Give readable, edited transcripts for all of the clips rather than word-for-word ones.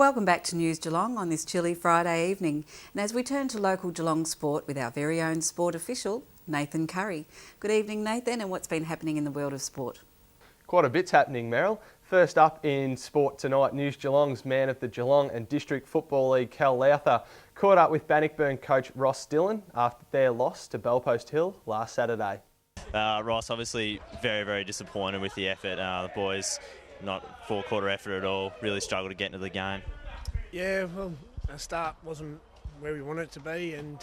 Welcome back to News Geelong on this chilly Friday evening. And as we turn to local Geelong sport with our very own sport official, Nathan Currie. Good evening, Nathan, and what's been happening in the world of sport? Quite a bit's happening, Meryl. First up in sport tonight, News Geelong's man of the Geelong and District Football League, Cal Lowther, caught up with Bannockburn coach Ross Dillon after their loss to Bellpost Hill last Saturday. Ross, obviously very, very disappointed with the effort. The boys, not full-quarter effort at all, really struggled to get into the game. Yeah, well, our start wasn't where we wanted it to be, and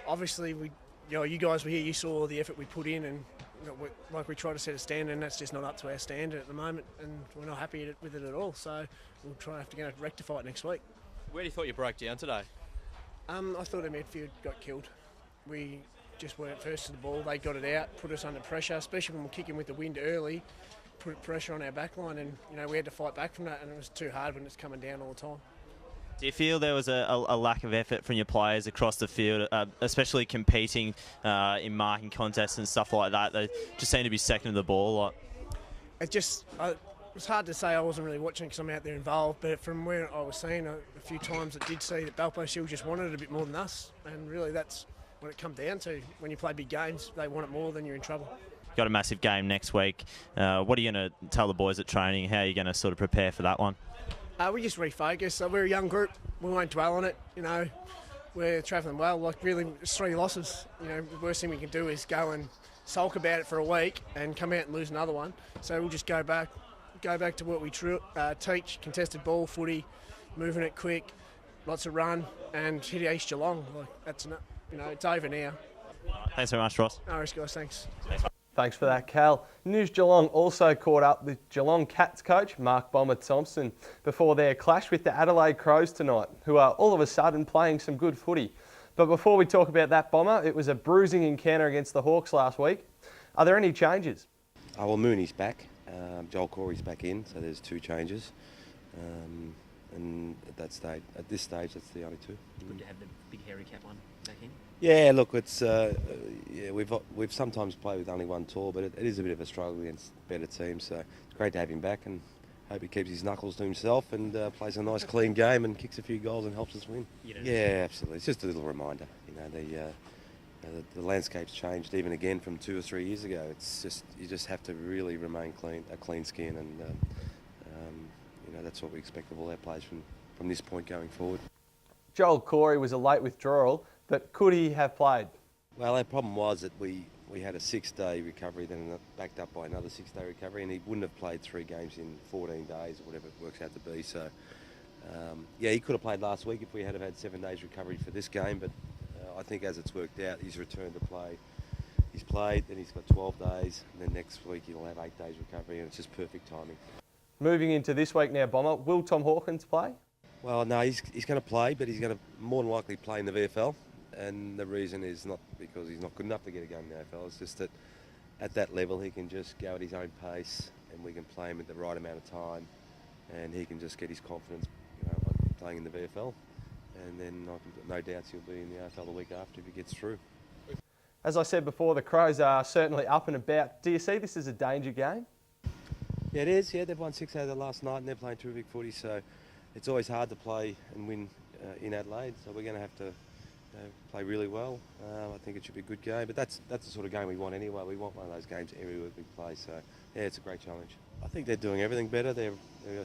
obviously you guys were here, you saw the effort we put in, and we tried to set a standard, and that's just not up to our standard at the moment, and we're not happy with it at all, so we'll have to rectify it next week. Where do you thought you broke down today? I thought our midfield got killed. We just weren't first to the ball. They got it out, put us under pressure, especially when we're kicking with the wind early, put pressure on our back line, and we had to fight back from that, and it was too hard when it's coming down all the time. Do you feel there was a lack of effort from your players across the field, especially competing in marking contests and stuff like that? They just seem to be second to the ball. It was hard to say. I wasn't really watching because I'm out there involved, but from where I was seeing a few times, it did see that Bellpost Hill just wanted it a bit more than us, and really that's what it comes down to. When you play big games, they want it more, then you're in trouble. Got a massive game next week. What are you going to tell the boys at training? How are you going to sort of prepare for that one? We just refocus. So we're a young group. We won't dwell on it. We're travelling well. Really, it's 3 losses. The worst thing we can do is go and sulk about it for a week and come out and lose another one. So we'll just go back to what we teach: contested ball, footy, moving it quick, lots of run, and hit East Geelong. That's it's over now. Thanks very much, Ross. No worries, guys. Thanks. Thanks for that, Cal. News Geelong also caught up with Geelong Cats coach Mark Bomber Thompson before their clash with the Adelaide Crows tonight, who are all of a sudden playing some good footy. But before we talk about that, Bomber, it was a bruising encounter against the Hawks last week. Are there any changes? Well, Meaney's back. Joel Corey's back in, so there's 2 changes. And at this stage, that's the only 2. Good to have the big hairy cat one back in. Yeah, look, it's we've sometimes played with only one tall, but it is a bit of a struggle against better teams. So it's great to have him back, and hope he keeps his knuckles to himself and plays a nice, clean game and kicks a few goals and helps us win. Yeah, absolutely. It's just a little reminder. The landscape's changed even again from 2 or 3 years ago. It's just you just have to really remain a clean skin, and that's what we expect of all our players from this point going forward. Joel Corey was a late withdrawal, but could he have played? Well, our problem was that we had a 6-day recovery, then backed up by another 6-day recovery, and he wouldn't have played 3 games in 14 days or whatever it works out to be. So, he could have played last week if we had 7 days recovery for this game, but I think as it's worked out, he's returned to play. He's played, then he's got 12 days, and then next week he'll have 8 days recovery, and it's just perfect timing. Moving into this week now, Bomber, will Tom Hawkins play? Well, no, he's going to play, but he's going to more than likely play in the VFL. And the reason is not because he's not good enough to get a game in the AFL. It's just that at that level he can just go at his own pace, and we can play him at the right amount of time, and he can just get his confidence, playing in the VFL. And then I've got no doubts he'll be in the AFL the week after if he gets through. As I said before, the Crows are certainly up and about. Do you see this as a danger game? Yeah, it is. Yeah, they've won 6 out of the last night, and they're playing terrific footy. So it's always hard to play and win in Adelaide. So we're going to have to play really well. I think it should be a good game, but that's the sort of game we want anyway. We want one of those games every week we play. So yeah, it's a great challenge. I think they're doing everything better. They're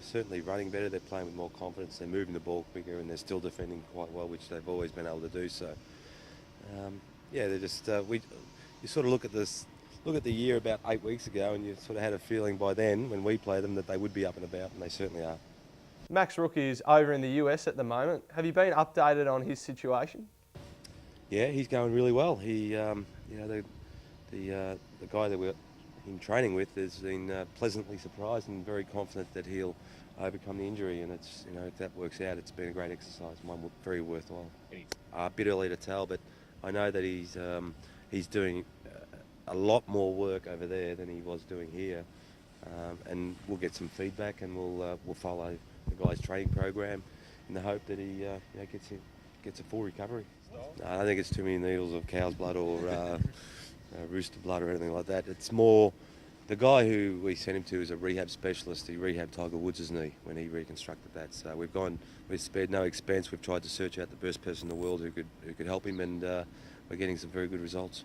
certainly running better. They're playing with more confidence. They're moving the ball quicker, and they're still defending quite well, which they've always been able to do. So they're just you sort of look at the year about 8 weeks ago, and you sort of had a feeling by then when we played them that they would be up and about, and they certainly are. Max Rook is over in the US at the moment. Have you been updated on his situation? Yeah, he's going really well. He, the guy that we're in training with has been pleasantly surprised and very confident that he'll overcome the injury. And it's, if that works out, it's been a great exercise, one very worthwhile. A bit early to tell, but I know that he's doing a lot more work over there than he was doing here, and we'll get some feedback, and we'll follow the guy's training program in the hope that he gets a full recovery. No, I don't think it's too many needles of cow's blood or rooster blood or anything like that. It's more The guy who we sent him to is a rehab specialist. He rehabbed Tiger Woods' knee when he reconstructed that. So we've spared no expense. We've tried to search out the best person in the world who could help him, and we're getting some very good results.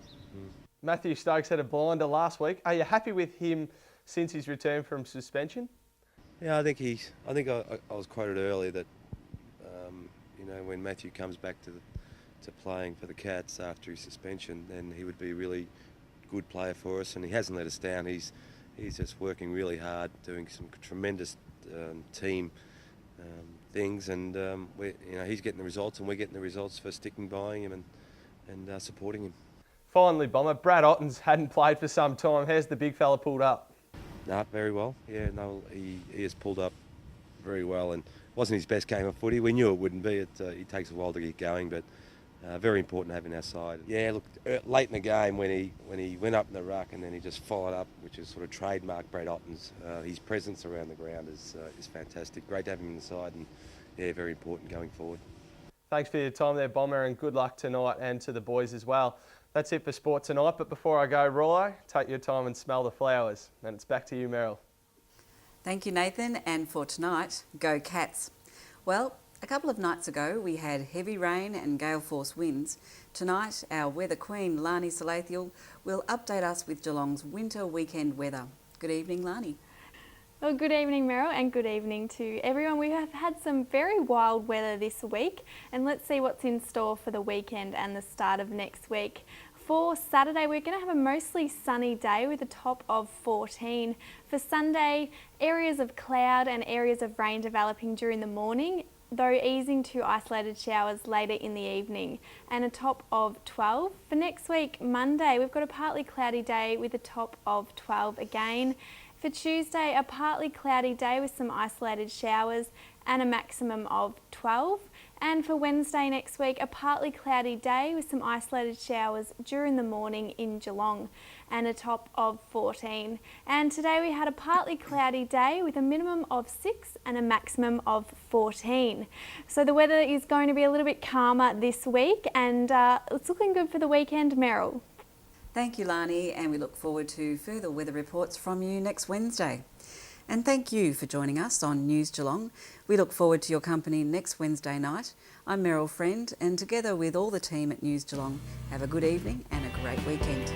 Matthew Stokes had a blinder last week. Are you happy with him since his return from suspension? Yeah, I think I was quoted earlier that when Matthew comes back to playing for the Cats after his suspension, then he would be a really good player for us, and he hasn't let us down. He's just working really hard, doing some tremendous team things, and he's getting the results, and we're getting the results for sticking by him and supporting him. Finally, Bomber, Brad Otten's hadn't played for some time. How's the big fella pulled up? No, very well. Yeah, no, he has pulled up very well, and it wasn't his best game of footy. We knew it wouldn't be. It takes a while to get going, but very important to have in our side. Yeah, look, late in the game when he went up in the ruck and then he just followed up, which is sort of trademark Brad Otten's. His presence around the ground is fantastic. Great to have him in the side, and yeah, very important going forward. Thanks for your time there, Bomber, and good luck tonight and to the boys as well. That's it for sport tonight, but before I go, Rollo, take your time and smell the flowers. And it's back to you, Meryl. Thank you, Nathan. And for tonight, go Cats. Well, a couple of nights ago, we had heavy rain and gale force winds. Tonight, our weather queen, Larni Salathiel, will update us with Geelong's winter weekend weather. Good evening, Larni. Well, good evening, Meryl, and good evening to everyone. We have had some very wild weather this week, and let's see what's in store for the weekend and the start of next week. For Saturday, we're going to have a mostly sunny day with a top of 14. For Sunday, areas of cloud and areas of rain developing during the morning, though easing to isolated showers later in the evening, and a top of 12. For next week, Monday, we've got a partly cloudy day with a top of 12 again. For Tuesday, a partly cloudy day with some isolated showers and a maximum of 12. And for Wednesday next week, a partly cloudy day with some isolated showers during the morning in Geelong and a top of 14. And today we had a partly cloudy day with a minimum of 6 and a maximum of 14. So the weather is going to be a little bit calmer this week, and it's looking good for the weekend, Meryl. Thank you, Larni, and we look forward to further weather reports from you next Wednesday. And thank you for joining us on News Geelong. We look forward to your company next Wednesday night. I'm Meryl Friend, and together with all the team at News Geelong, have a good evening and a great weekend.